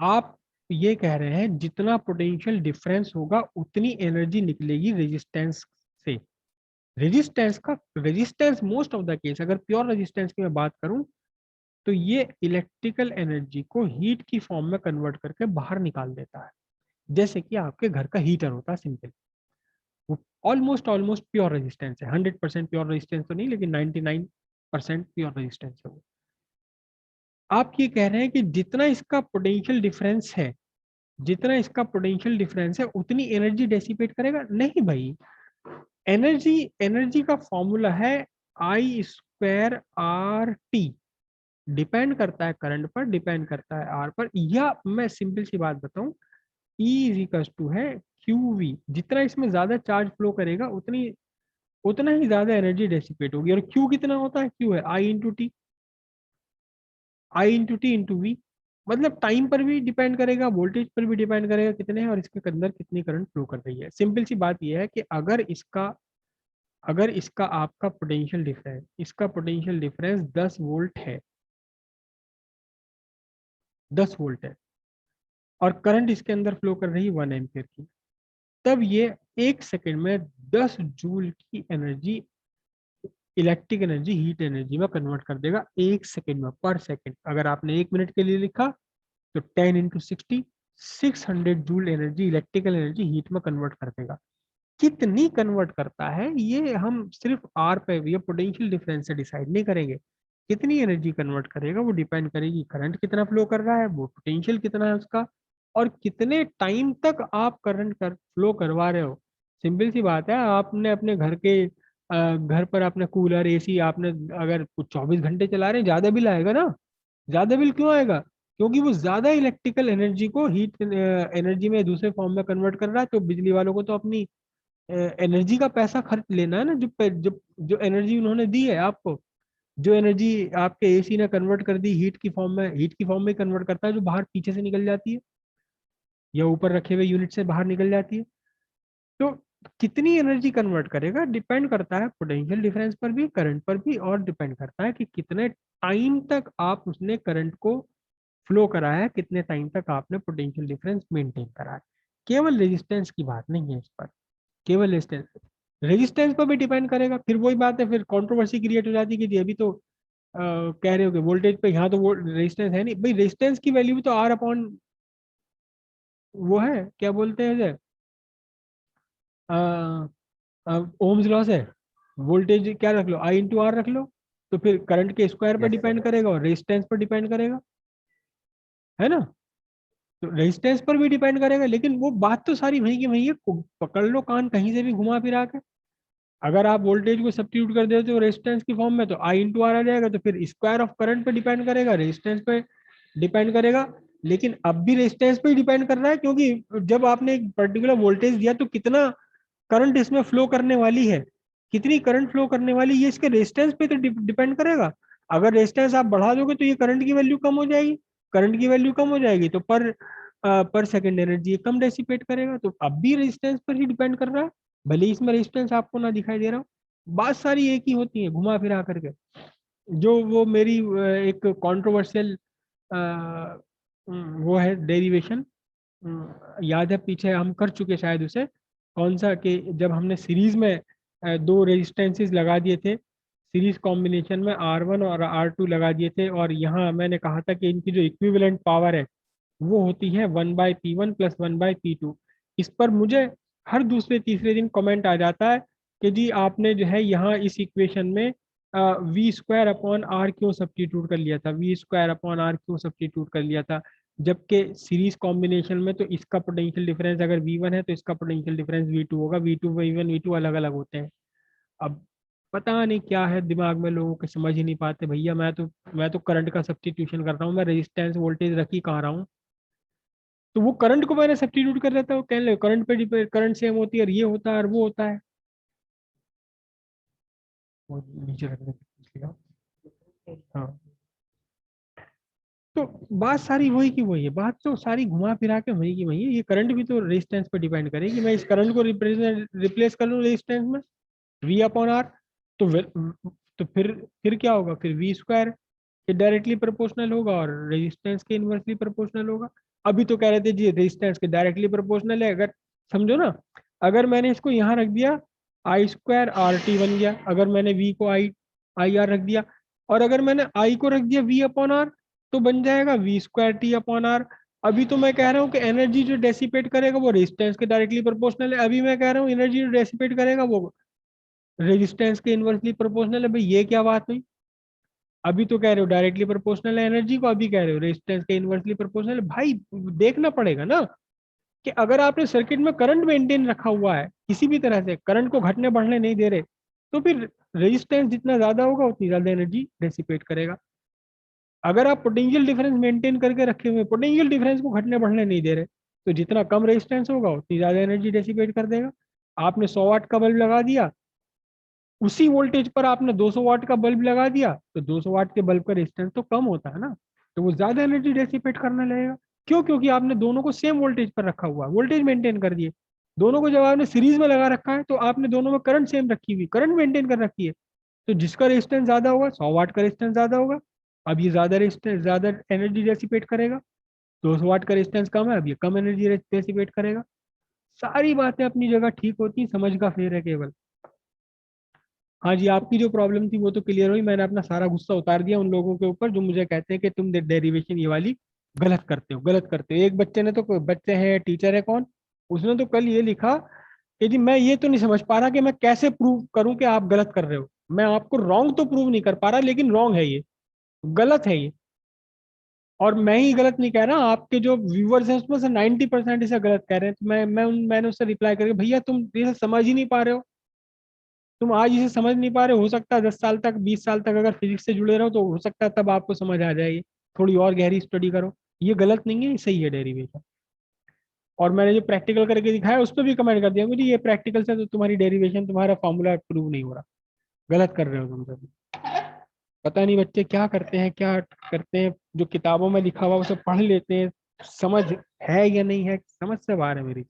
आप ये कह रहे हैं जितना पोटेंशियल डिफरेंस होगा उतनी एनर्जी निकलेगी रेजिस्टेंस से। Resistance most of the case, अगर प्योर रेजिस्टेंस की मैं बात करूं, तो ये इलेक्ट्रिकल एनर्जी को हीट की फॉर्म में कन्वर्ट करके बाहर निकाल देता है। जैसे कि आपके घर का हीटर होता है, सिंपल, वो ऑलमोस्ट ऑलमोस्ट प्योर रेजिस्टेंस है। 100% प्योर रेजिस्टेंस तो नहीं, लेकिन 99% प्योर रेजिस्टेंस है वो। आप ये कह रहे हैं कि जितना इसका पोटेंशियल डिफरेंस है, जितना इसका पोटेंशियल डिफरेंस है उतनी एनर्जी डेसिपेट करेगा? नहीं भाई, एनर्जी एनर्जी का फॉर्मूला है I²RT। डिपेंड करता है करंट पर, डिपेंड करता है आर पर, या मैं सिंपल सी बात बताऊं, E इज इक्वल टू है QV। जितना इसमें ज्यादा चार्ज फ्लो करेगा उतना ही ज्यादा एनर्जी डेसिपेट होगी। और Q कितना होता है? Q है I × T, I × T × V। मतलब टाइम पर भी डिपेंड करेगा, वोल्टेज पर भी डिपेंड करेगा कितने हैं, और इसके अंदर कितनी करंट फ्लो कर रही है। सिंपल सी बात यह है कि अगर इसका आपका पोटेंशियल डिफरेंस 10 वोल्ट है, 10 वोल्ट है, और करंट इसके अंदर फ्लो कर रही है 1 एम्पियर की, तब ये 1 सेकेंड में 10 जूल की energy, electric energy heat energy में कन्वर्ट कर देगा 1 सेकेंड में, पर सेकेंड। अगर आपने 1 मिनट के लिए लिखा तो 10 × 60, 600 joule energy, electrical energy heat में कन्वर्ट कर देगा। कितनी कन्वर्ट करता है ये हम सिर्फ आर पे, ये पोटेंशियल डिफरेंस से डिसाइड नहीं करेंगे। कितनी एनर्जी कन्वर्ट करेगा वो डिपेंड करेगी करंट कितना फ्लो कर रहा है, वो पोटेंशियल कितना है उसका, और कितने टाइम तक आप करंट फ्लो करवा रहे हो। सिंपल सी बात है, आपने अपने घर पर आपने कूलर, एसी आपने अगर कुछ 24 घंटे चला रहे हैं, ज्यादा बिल आएगा ना। ज्यादा बिल क्यों आएगा? क्योंकि वो ज्यादा इलेक्ट्रिकल एनर्जी को हीट एनर्जी में दूसरे फॉर्म में कन्वर्ट कर रहा है। तो बिजली वालों को तो अपनी एनर्जी का पैसा खर्च लेना है ना, जो एनर्जी उन्होंने दी है आपको, जो एनर्जी आपके एसी ने कन्वर्ट कर दी हीट की फॉर्म में कन्वर्ट करता है, जो बाहर पीछे से निकल जाती है या ऊपर रखे हुए यूनिट से बाहर निकल जाती है। तो कितनी एनर्जी कन्वर्ट करेगा डिपेंड करता है पोटेंशियल डिफरेंस पर भी, करंट पर भी, और डिपेंड करता है कि कितने टाइम तक आप उसने करंट को फ्लो कराया है, कितने टाइम तक आपने पोटेंशियल डिफरेंस मेंटेन करा है। केवल रेजिस्टेंस की बात नहीं है इस पर, केवल रेजिस्टेंस पर भी डिपेंड करेगा। फिर वही बात है, फिर कंट्रोवर्सी क्रिएट हो जाती है कि जी अभी तो कह रहे हो कि वोल्टेज पे, यहाँ तो वो रेजिस्टेंस है नहीं भाई। रेजिस्टेंस की वैल्यू भी तो R अपॉन वो है, क्या बोलते हैं इसे, ओम्स लॉ से। वोल्टेज क्या रख लो, I × R रख लो, तो फिर करंट के स्क्वायर पर यस सर। डिपेंड करेगा और रेजिस्टेंस पर डिपेंड करेगा, है ना। तो रेजिस्टेंस पर भी डिपेंड करेगा, लेकिन वो बात तो सारी वही की वही है। पकड़ लो कान कहीं से भी घुमा फिरा के। अगर आप वोल्टेज को सब्स्टिट्यूट कर देते हो रेजिस्टेंस की फॉर्म में, तो I × R आ जाएगा, तो फिर स्क्वायर ऑफ करंट पे डिपेंड करेगा, रेजिस्टेंस पे डिपेंड करेगा। लेकिन अब भी रेजिस्टेंस पे ही डिपेंड कर रहा है, क्योंकि जब आपने एक पर्टिकुलर वोल्टेज दिया तो कितना करंट इसमें फ्लो करने वाली है, कितनी करंट फ्लो करने वाली, ये इसके रेजिस्टेंस पे तो डिपेंड करेगा। अगर रेजिस्टेंस आप बढ़ा दोगे तो ये करंट की वैल्यू कम हो जाएगी, करंट की वैल्यू कम हो जाएगी, तो पर सेकेंड एनर्जी कम डेसिपेट करेगा। तो अब भी रेजिस्टेंस पर ही डिपेंड कर रहा है, भले ही इसमें रेजिस्टेंस आपको ना दिखाई दे रहा हो। बात सारी एक ही होती है घुमा फिरा करके। जो वो मेरी एक कंट्रोवर्शियल वो है डेरिवेशन, याद है पीछे हम कर चुके शायद उसे, कौन सा, कि जब हमने सीरीज में दो रेजिस्टेंसेस लगा दिए थे, सीरीज कॉम्बिनेशन में R1 और R2 लगा दिए थे, और यहाँ मैंने कहा था कि इनकी जो इक्विवेलेंट पावर है वो होती है 1/P1 + 1/P2। इस पर मुझे हर दूसरे तीसरे दिन कमेंट आ जाता है कि जी आपने जो है यहाँ इस इक्वेशन में V² अपॉन R क्यों सब्स्टिट्यूट कर लिया था, V² अपॉन R क्यों सब्स्टिट्यूट कर लिया था, जबकि सीरीज कॉम्बिनेशन में तो इसका पोटेंशियल डिफरेंस अगर V1 है तो इसका पोटेंशियल डिफरेंस V2 होगा, V2 V1 V2 अलग अलग होते हैं। अब पता नहीं क्या है दिमाग में लोगों के, समझ ही नहीं पाते भैया। मैं तो करंट का सब्स्टिट्यूशन कर रहा हूँ, मैं रेजिस्टेंस वोल्टेज रख ही कहाँ रहा हूँ। तो वो करंट को मैंने सब्स्टिट्यूट कर देता हूँ, कहने लगे करंट पे डिपेंड, करंट सेम होती है और ये होता है और वो होता है। वो नीचे रखने के लिए। हाँ, तो बात सारी वही की वही है, बात तो सारी घुमा फिरा के वही की वही है। ये करंट भी तो रेजिस्टेंस पर डिपेंड करेगी। मैं इस करंट को रिप्लेस कर लूँ रेजिस्टेंस में, V अपॉन R, तो तो फिर क्या होगा, फिर V²। के डायरेक्टली प्रोपोर्शनल होगा और रेजिस्टेंस के इनवर्सली प्रोपोर्शनल होगा। अभी तो कह रहे थे जी रेजिस्टेंस के डायरेक्टली प्रोपोर्शनल है, अगर समझो ना, अगर मैंने इसको यहाँ रख दिया आई स्क्वायर आर टी बन गया, अगर मैंने वी को आई आई आर रख दिया, और अगर मैंने आई को रख दिया वी अपॉन आर, तो बन जाएगा V square T upon R. अभी तो मैं कह रहा हूँ कि एनर्जी जो डेसिपेट करेगा वो रेजिस्टेंस के डायरेक्टली प्रोपोर्शनल है, अभी मैं कह रहा हूँ एनर्जी जो डेसिपेट करेगा वो रेजिस्टेंस के इनवर्सली प्रोपोर्शनल है। भाई ये क्या बात हुई, अभी तो कह रहे हो डायरेक्टली प्रोपोर्शनल है एनर्जी को, अभी कह रहे हो रेजिस्टेंस के इनवर्सली प्रोपोर्शनल है। भाई देखना पड़ेगा ना कि अगर आपने सर्किट में करंट मेंटेन रखा हुआ है, किसी भी तरह से करंट को घटने बढ़ने नहीं दे रहे, तो फिर रेजिस्टेंस जितना ज्यादा होगा उतनी ज्यादा एनर्जी डेसिपेट करेगा। अगर आप पोटेंशियल डिफरेंस मेंटेन करके रखे हुए, पोटेंशियल डिफरेंस को घटने बढ़ने नहीं दे रहे, तो जितना कम रेजिस्टेंस होगा उतनी ज्यादा एनर्जी डेसिपेट कर देगा। आपने 100 वाट का बल्ब लगा दिया, उसी वोल्टेज पर आपने 200 वाट का बल्ब लगा दिया, तो 200 वाट के बल्ब का रेजिस्टेंस तो कम होता है ना, तो वो ज्यादा एनर्जी डेसिपेट करने लगेगा। क्यों? क्योंकि आपने दोनों को सेम वोल्टेज पर रखा हुआ है, वोल्टेज मेंटेन कर दिए। दोनों को जब आपने सीरीज में लगा रखा है तो आपने दोनों में करंट सेम रखी हुई, करंट मेंटेन कर रखी है, तो जिसका रेजिस्टेंस ज्यादा होगा 100 वाट का रेजिस्टेंस ज्यादा होगा, अब ये ज्यादा रेजिस्टेंस ज्यादा एनर्जी डेसिपेट करेगा। 200 वाट का रेजिस्टेंस कम है, अब ये कम एनर्जी डेसिपेट करेगा। सारी बातें अपनी जगह ठीक होती हैं, समझ का फेर है केवल। हाँ जी, आपकी जो प्रॉब्लम थी वो तो क्लियर हुई, मैंने अपना सारा गुस्सा उतार दिया उन लोगों के ऊपर जो मुझे कहते हैं कि तुम डेरिवेशन ये वाली गलत करते हो, गलत करते हो। एक बच्चे ने तो, बच्चे हैं टीचर है कौन, उसने तो कल ये लिखा कि जी मैं ये तो नहीं समझ पा रहा कि मैं कैसे प्रूव करूं कि आप गलत कर रहे हो। मैं आपको रॉन्ग तो प्रूव नहीं कर पा रहा, लेकिन रॉन्ग है ये, गलत है ये। और मैं ही गलत नहीं कह रहा, आपके जो व्यूवर्स हैं उसमें से 90% इसे गलत कह रहे हैं। तो मैंने उससे रिप्लाई करके, भैया तुम ये समझ ही नहीं पा रहे हो, तुम आज इसे समझ नहीं पा रहे हो सकता है 10 साल तक 20 साल तक अगर फिजिक्स से जुड़े रहो तो हो सकता है तब आपको समझ आ जाएगी, थोड़ी और गहरी स्टडी करो। ये गलत नहीं है, ये सही है डेरिवेशन। और मैंने जो प्रैक्टिकल करके दिखाया उस पर भी कमेंट कर दिया मुझे, ये प्रैक्टिकल से तो तुम्हारी डेरिवेशन तुम्हारा फॉर्मूला प्रूव नहीं हो रहा, गलत कर रहे हो तुम सब। पता नहीं बच्चे क्या करते हैं, क्या करते हैं, जो किताबों में लिखा हुआ वो सब पढ़ लेते हैं, समझ है या नहीं है, समझ से बाहर है मेरी।